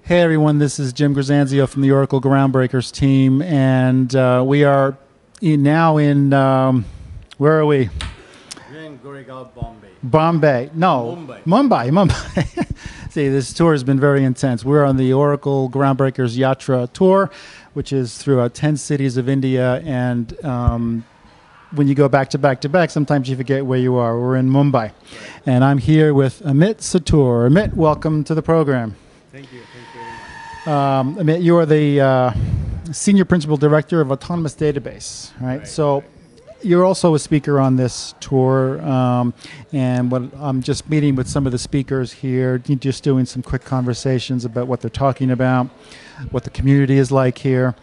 Hey everyone, this is Jim Grzanzio from the Oracle Groundbreakers team, and we are now in, where are we? We're in Goregaon, Bombay. Bombay. No. Mumbai. See, this tour has been very intense. We're on the Oracle Groundbreakers Yatra tour, which is throughout 10 cities of India, and when you go back to back to back, sometimes you forget where you are. We're in Mumbai, and I'm here with Amit Satoor. Amit, welcome to the program. Thank you. Amit, you are the Senior Principal Director of Autonomous Database, right? So you're also a speaker on this tour, and I'm just meeting with some of the speakers here, just doing some quick conversations about what they're talking about, what the community is like here,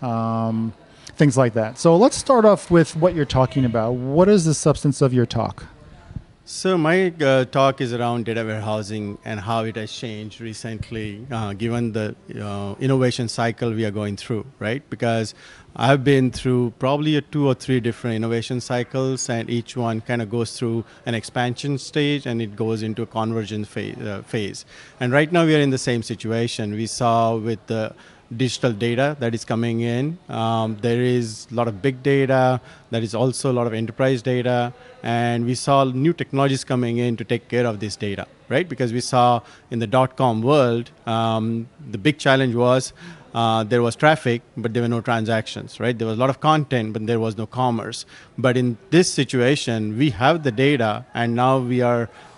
things like that. So let's start off with what you're talking about. What is the substance of your talk? So my talk is around data warehousing and how it has changed recently, given the innovation cycle we are going through, right? Because I've been through probably 2 or 3 different innovation cycles, and each one kind of goes through an expansion stage and it goes into a convergence phase. And right now we are in the same situation. We saw with the digital data that is coming in. There is a lot of big data. There is also a lot of enterprise data. And we saw new technologies coming in to take care of this data, right? Because we saw in the .com world, the big challenge was there was traffic, but there were no transactions, right? There was a lot of content, but there was no commerce. But in this situation, we have the data, and now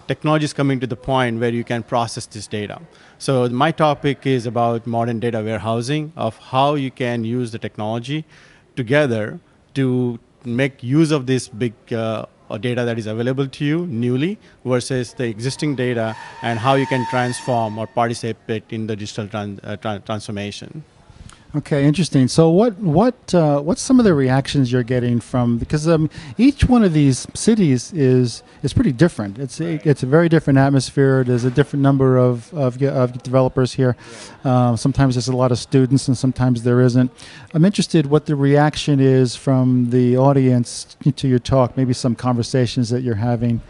technology is coming to the point where you can process this data. So my topic is about modern data warehousing, of how you can use the technology together to make use of this big data that is available to you newly versus the existing data, and how you can transform or participate in the digital transformation. Okay, interesting. So what's some of the reactions you're getting from, because each one of these cities is pretty different. It's a very different atmosphere. There's a different number of developers here. Sometimes there's a lot of students, and sometimes there isn't. I'm interested what the reaction is from the audience to your talk. Maybe some conversations that you're having.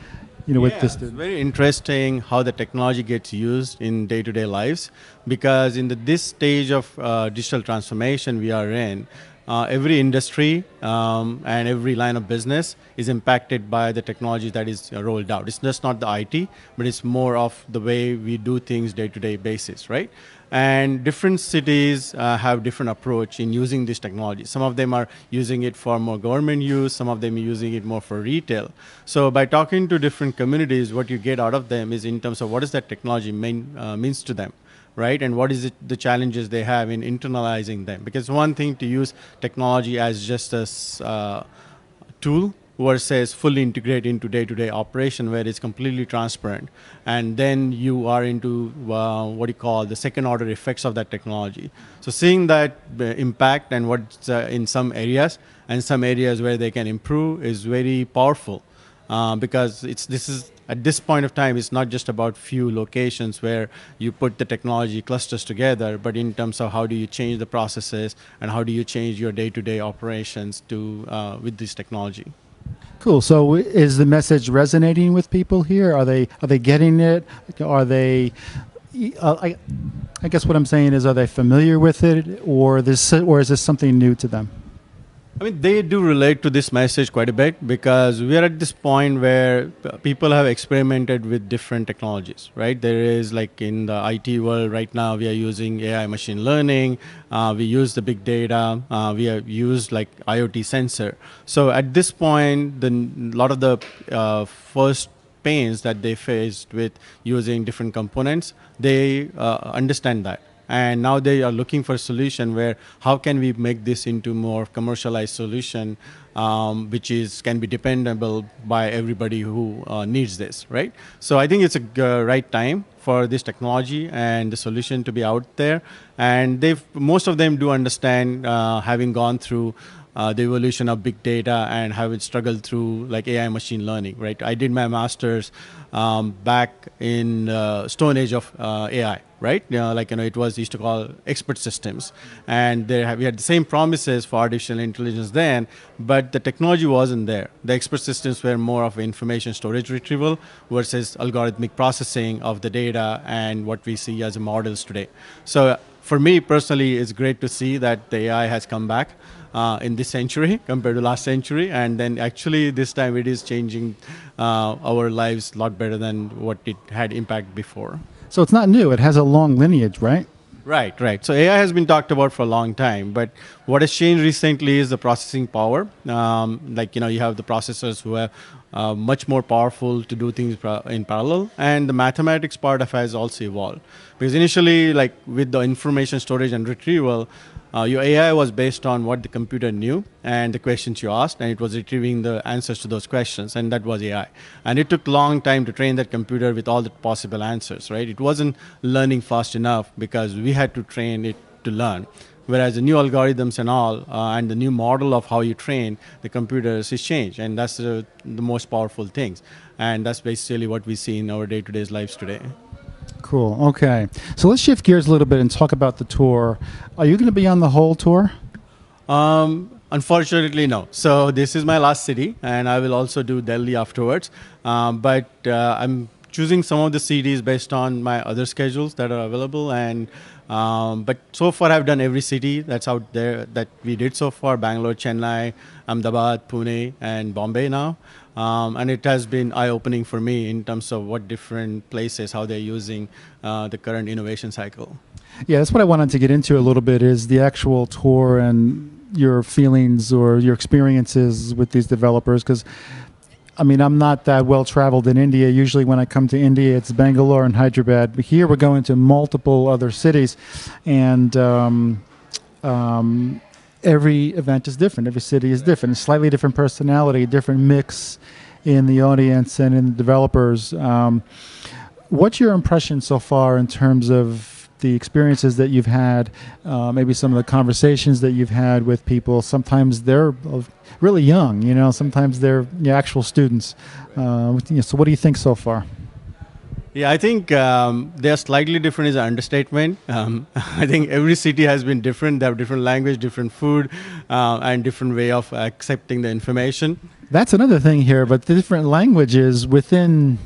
With this. It's very interesting how the technology gets used in day-to-day lives, because in this stage of digital transformation we are in, every industry and every line of business is impacted by the technology that is rolled out. It's just not the IT, but it's more of the way we do things day-to-day basis, right? And different cities have different approach in using this technology. Some of them are using it for more government use, some of them are using it more for retail. So by talking to different communities, what you get out of them is in terms of what does that technology means to them, right? And what is the challenges they have in internalizing them. Because one thing to use technology as just a tool versus fully integrate into day-to-day operation where it's completely transparent. And then you are into what you call the second order effects of that technology. So seeing that impact and what's in some areas and some areas where they can improve is very powerful, because at this point of time, it's not just about few locations where you put the technology clusters together, but in terms of how do you change the processes and how do you change your day-to-day operations with this technology. Cool. So is the message resonating with people here? Are they getting it? Are they? I guess what I'm saying is, are they familiar with it, or is this something new to them? I mean, they do relate to this message quite a bit, because we are at this point where people have experimented with different technologies, right? There is, like in the IT world right now, we are using AI machine learning, we use the big data, we have used like IoT sensor. So at this point, a lot of the first pains that they faced with using different components, they understand that. And now they are looking for a solution where how can we make this into more commercialized solution, which can be dependable by everybody who needs this, right? So I think it's a right time for this technology and the solution to be out there. And most of them do understand, having gone through the evolution of big data and how it struggled through like AI machine learning, right? I did my master's back in Stone Age of AI, right? It was used to call expert systems, and we had the same promises for artificial intelligence then, but the technology wasn't there. The expert systems were more of information storage retrieval versus algorithmic processing of the data and what we see as models today. So for me personally, it's great to see that the AI has come back in this century compared to last century, and then actually this time it is changing our lives a lot better than what it had impact before. So it's not new. It has a long lineage, right? Right, right. So AI has been talked about for a long time, but what has changed recently is the processing power. You have the processors who are much more powerful to do things in parallel, and the mathematics part of it has also evolved. Because initially, like with the information storage and retrieval, your AI was based on what the computer knew and the questions you asked, and it was retrieving the answers to those questions, and that was AI. And it took a long time to train that computer with all the possible answers, right? It wasn't learning fast enough because we had to train it to learn. Whereas the new algorithms and all, and the new model of how you train the computers is changed, and that's the most powerful things. And that's basically what we see in our day-to-day lives today. Cool. Okay. So let's shift gears a little bit and talk about the tour. Are you going to be on the whole tour? Unfortunately, no. So this is my last city, and I will also do Delhi afterwards. But I'm choosing some of the cities based on my other schedules that are available. And but so far, I've done every city that's out there that we did so far: Bangalore, Chennai, Ahmedabad, Pune, and Bombay now. And it has been eye-opening for me in terms of what different places, how they're using the current innovation cycle. Yeah, that's what I wanted to get into a little bit, is the actual tour and your feelings or your experiences with these developers. Because, I mean, I'm not that well-traveled in India. Usually when I come to India, it's Bangalore and Hyderabad. But here we're going to multiple other cities. And every event is different. Every city is different. A slightly different personality, different mix in the audience and in the developers. What's your impression so far in terms of the experiences that you've had, maybe some of the conversations that you've had with people? Sometimes they're really young, sometimes they're actual students. So what do you think so far? Yeah, I think they are slightly different is an understatement. I think every city has been different. They have different language, different food, and different way of accepting the information. That's another thing here, but the different languages within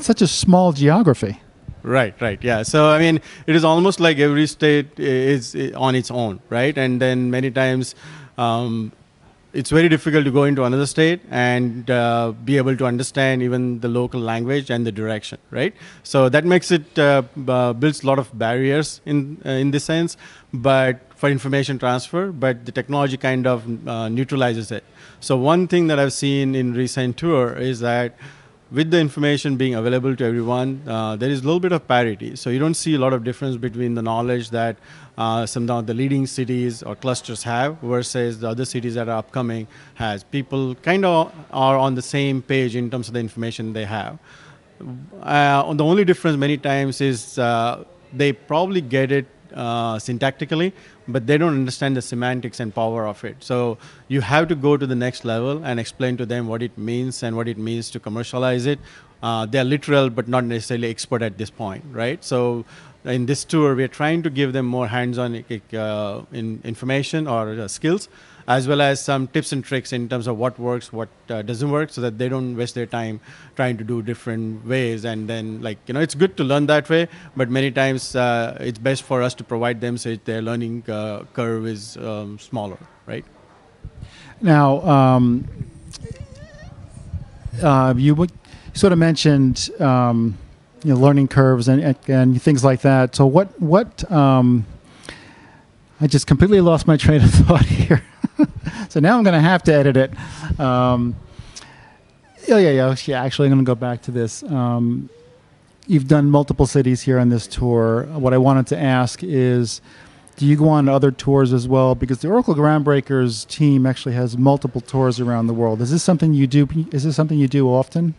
such a small geography. Right, right, yeah. So, I mean, it is almost like every state is on its own, right? And then many times it's very difficult to go into another state and be able to understand even the local language and the direction, right? So that makes it builds a lot of barriers in this sense, but for information transfer, but the technology kind of neutralizes it. So one thing that I've seen in recent tour is that with the information being available to everyone, there is a little bit of parity. So you don't see a lot of difference between the knowledge that some of the leading cities or clusters have versus the other cities that are upcoming has. People kind of are on the same page in terms of the information they have. The only difference many times is they probably get it syntactically, but they don't understand the semantics and power of it. So you have to go to the next level and explain to them what it means and what it means to commercialize it. They're literal, but not necessarily expert at this point, right? So in this tour, we're trying to give them more hands-on information or skills, as well as some tips and tricks in terms of what works, what doesn't work, so that they don't waste their time trying to do different ways. And then, it's good to learn that way, but many times it's best for us to provide them so their learning curve is smaller, right? Now, you sort of mentioned learning curves and things like that. So what I just completely lost my train of thought here. So now I'm going to have to edit it. Yeah. Actually, I'm going to go back to this. You've done multiple cities here on this tour. What I wanted to ask is, do you go on other tours as well? Because the Oracle Groundbreakers team actually has multiple tours around the world. Is this something you do? Is this something you do often?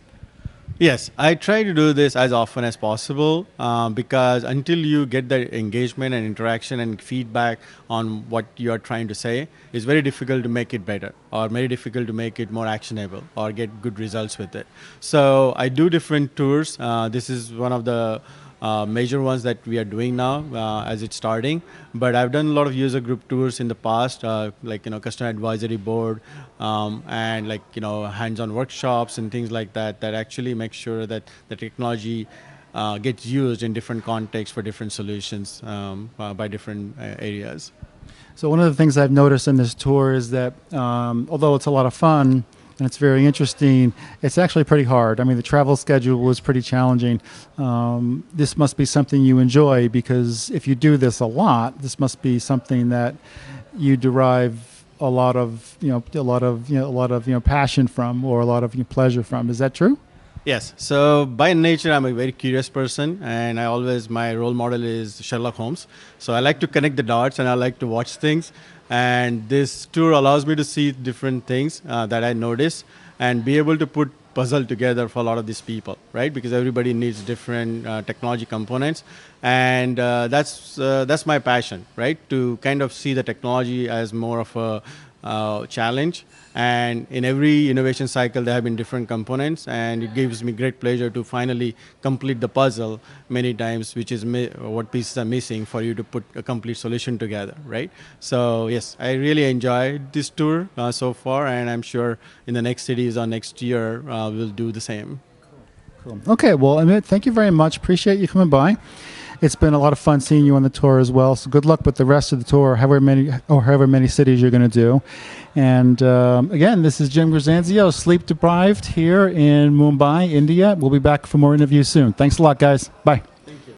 Yes, I try to do this as often as possible because until you get the engagement and interaction and feedback on what you are trying to say, it's very difficult to make it better or very difficult to make it more actionable or get good results with it. So I do different tours. This is one of the major ones that we are doing now as it's starting. But I've done a lot of user group tours in the past, like customer advisory board and like hands-on workshops and things like that. That actually make sure that the technology gets used in different contexts for different solutions by different areas. So one of the things I've noticed in this tour is that although it's a lot of fun and it's very interesting, it's actually pretty hard. I mean, the travel schedule was pretty challenging. This must be something you enjoy, because if you do this a lot, this must be something that you derive a lot of passion from, or a lot of pleasure from. Is that true? Yes. So by nature, I'm a very curious person, and my role model is Sherlock Holmes. So I like to connect the dots, and I like to watch things. And this tour allows me to see different things that I notice and be able to put puzzle together for a lot of these people, right? Because everybody needs different technology components, and that's my passion, right? To kind of see the technology as more of a challenge. And in every innovation cycle, there have been different components, and it gives me great pleasure to finally complete the puzzle many times, which is what pieces are missing for you to put a complete solution together, right? So yes, I really enjoyed this tour so far, and I'm sure in the next cities or next year we'll do the same. Cool. Okay, well, Amit, thank you very much. Appreciate you coming by. It's been a lot of fun seeing you on the tour as well. So good luck with the rest of the tour, however many cities you're going to do. And again, this is Jim Grzanzio, sleep deprived here in Mumbai, India. We'll be back for more interviews soon. Thanks a lot, guys. Bye.